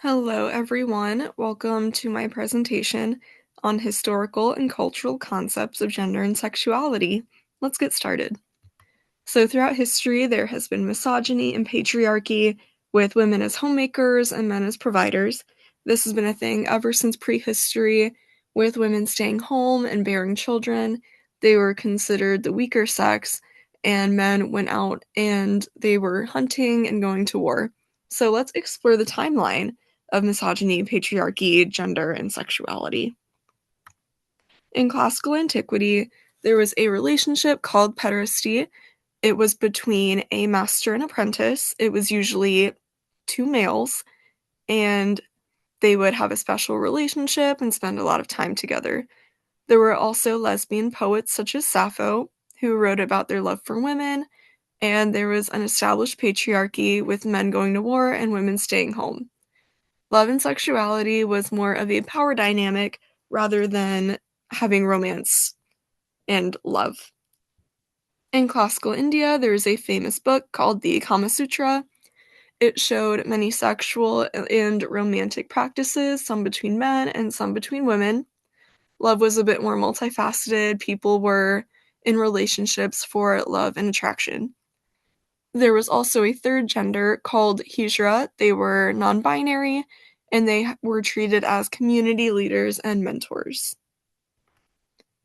Hello, everyone. Welcome to my presentation on historical and cultural concepts of gender and sexuality. Let's get started. So, throughout history, there has been misogyny and patriarchy, with women as homemakers and men as providers. This has been a thing ever since prehistory, with women staying home and bearing children. They were considered the weaker sex, and men went out and they were hunting and going to war. So, let's explore the timeline of misogyny, patriarchy, gender, and sexuality. In classical antiquity, there was a relationship called pederasty. It was between a master and apprentice. It was usually two males, and they would have a special relationship and spend a lot of time together. There were also lesbian poets such as Sappho, who wrote about their love for women, and there was an established patriarchy with men going to war and women staying home. Love and sexuality was more of a power dynamic rather than having romance and love. In classical India, there is a famous book called the Kama Sutra. It showed many sexual and romantic practices, some between men and some between women. Love was a bit more multifaceted. People were in relationships for love and attraction. There was also a third gender called Hijra. They were non-binary, and they were treated as community leaders and mentors.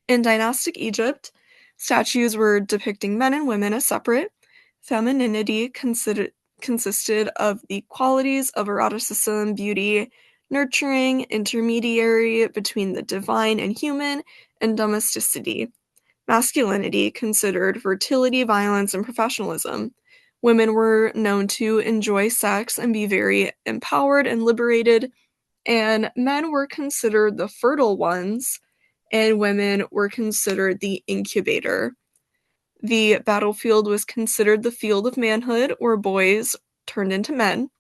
In dynastic Egypt, statues were depicting men and women as separate. Femininity consisted of the qualities of eroticism, beauty, nurturing, intermediary between the divine and human, and domesticity. Masculinity considered fertility, violence, and professionalism. Women were known to enjoy sex and be very empowered and liberated, and men were considered the fertile ones, and women were considered the incubator. The battlefield was considered the field of manhood, where boys turned into men.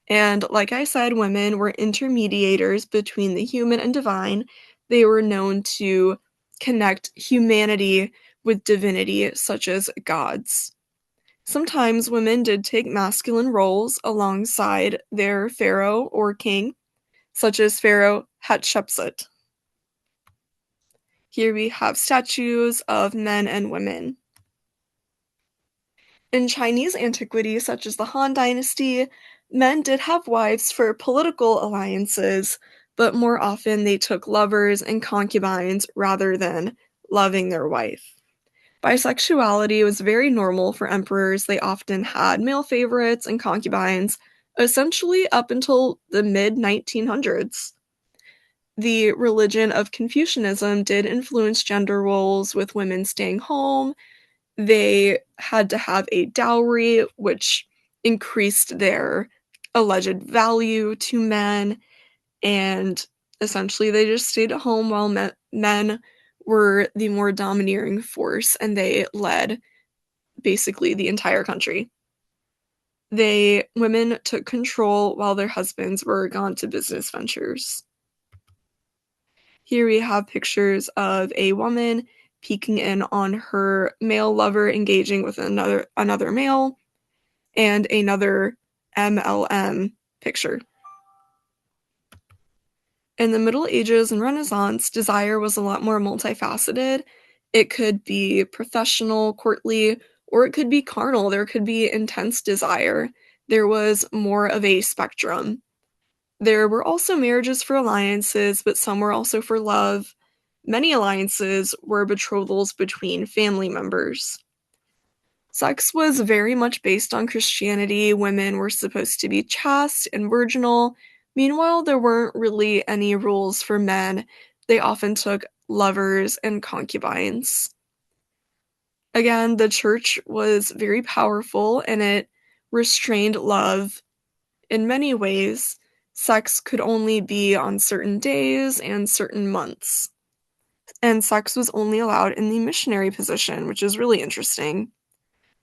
And like I said, women were intermediators between the human and divine. They were known to connect humanity with divinity, such as gods. Sometimes women did take masculine roles alongside their pharaoh or king, such as Pharaoh Hatshepsut. Here we have statues of men and women. In Chinese antiquity, such as the Han Dynasty, men did have wives for political alliances, but more often they took lovers and concubines rather than loving their wife. Bisexuality was very normal for emperors. They often had male favorites and concubines, essentially up until the mid-1900s. The religion of Confucianism did influence gender roles, with women staying home. They had to have a dowry, which increased their alleged value to men, and essentially they just stayed at home while men were the more domineering force, and they led basically the entire country. Women took control while their husbands were gone to business ventures. Here we have pictures of a woman peeking in on her male lover engaging with another male, and another MLM picture. In the Middle Ages and Renaissance, desire was a lot more multifaceted. It could be professional, courtly, or it could be carnal. There could be intense desire. There was more of a spectrum. There were also marriages for alliances, but some were also for love. Many alliances were betrothals between family members. Sex was very much based on Christianity. Women were supposed to be chaste and virginal. Meanwhile, there weren't really any rules for men. They often took lovers and concubines. Again, the church was very powerful and it restrained love in many ways. Sex could only be on certain days and certain months. And sex was only allowed in the missionary position, which is really interesting.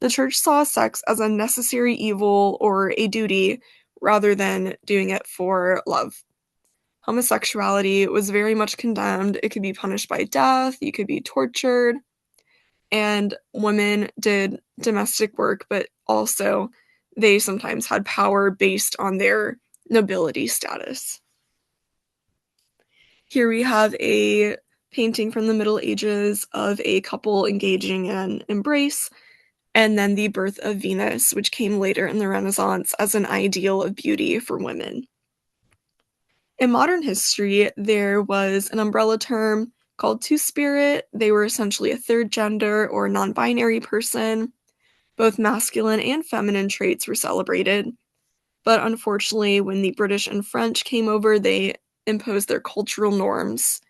The church saw sex as a necessary evil or a duty rather than doing it for love. Homosexuality was very much condemned. It could be punished by death, you could be tortured, and women did domestic work, but also they sometimes had power based on their nobility status. Here we have a painting from the Middle Ages of a couple engaging in an embrace, and then the birth of Venus, which came later in the Renaissance as an ideal of beauty for women. In modern history, there was an umbrella term called Two-Spirit. They were essentially a third gender or non-binary person. Both masculine and feminine traits were celebrated. But unfortunately, when the British and French came over, they imposed their cultural norms.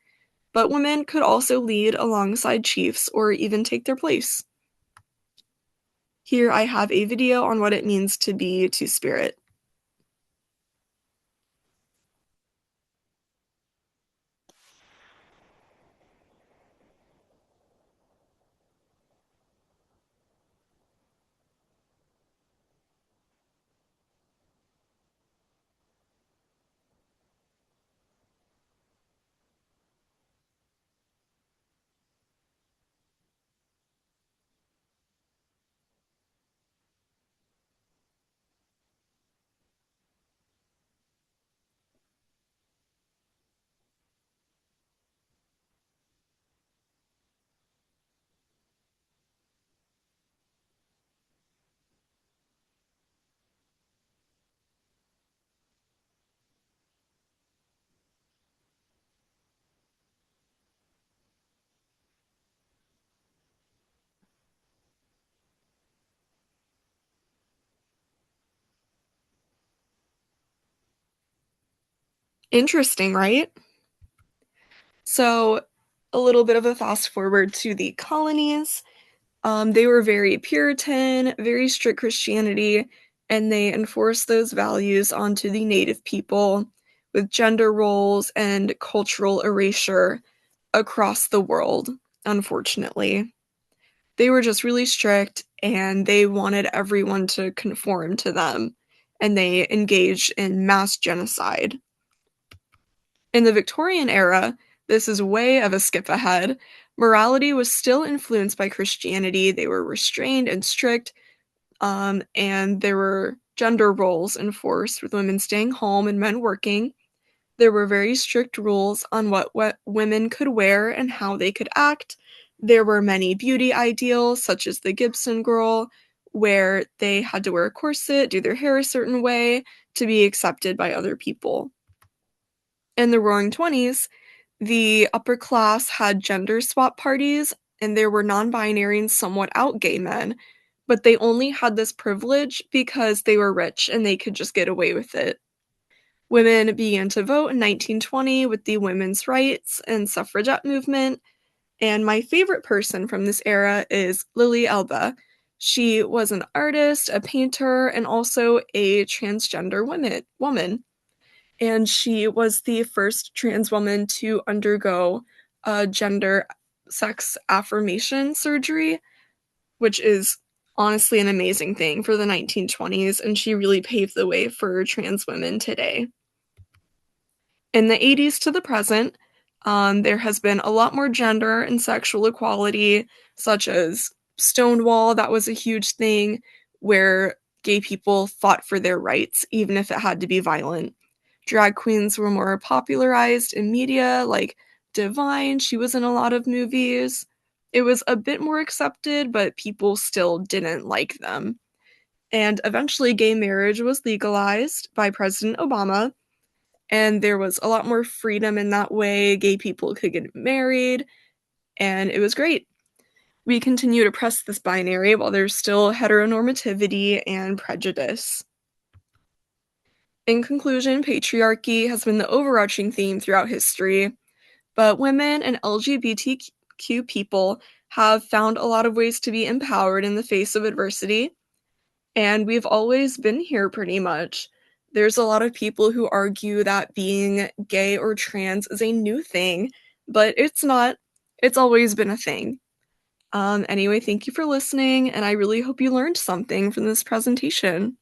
But women could also lead alongside chiefs or even take their place. Here I have a video on what it means to be Two-Spirit. Interesting, right? So, a little bit of a fast forward to the colonies. They were very Puritan, very strict Christianity, and they enforced those values onto the native people with gender roles and cultural erasure across the world, unfortunately. They were just really strict and they wanted everyone to conform to them, and they engaged in mass genocide. In the Victorian era, this is way of a skip ahead. Morality was still influenced by Christianity. They were restrained and strict, and there were gender roles enforced, with women staying home and men working. There were very strict rules on what women could wear and how they could act. There were many beauty ideals, such as the Gibson girl, where they had to wear a corset, do their hair a certain way to be accepted by other people. In the Roaring Twenties, the upper class had gender swap parties, and there were non-binary and somewhat out gay men, but they only had this privilege because they were rich and they could just get away with it. Women began to vote in 1920 with the women's rights and suffragette movement, and my favorite person from this era is Lily Elba. She was an artist, a painter, and also a transgender woman. And she was the first trans woman to undergo gender sex affirmation surgery, which is honestly an amazing thing for the 1920s, and she really paved the way for trans women today. In the 80s to the present, there has been a lot more gender and sexual equality, such as Stonewall. That was a huge thing where gay people fought for their rights, even if it had to be violent. Drag queens were more popularized in media, like Divine. She was in a lot of movies. It was a bit more accepted, but people still didn't like them. And eventually, gay marriage was legalized by President Obama, and there was a lot more freedom in that way. Gay people could get married, and it was great. We continue to press this binary while there's still heteronormativity and prejudice. In conclusion, patriarchy has been the overarching theme throughout history, but women and LGBTQ people have found a lot of ways to be empowered in the face of adversity, and we've always been here pretty much. There's a lot of people who argue that being gay or trans is a new thing, but it's not. It's always been a thing. Anyway, thank you for listening, and I really hope you learned something from this presentation.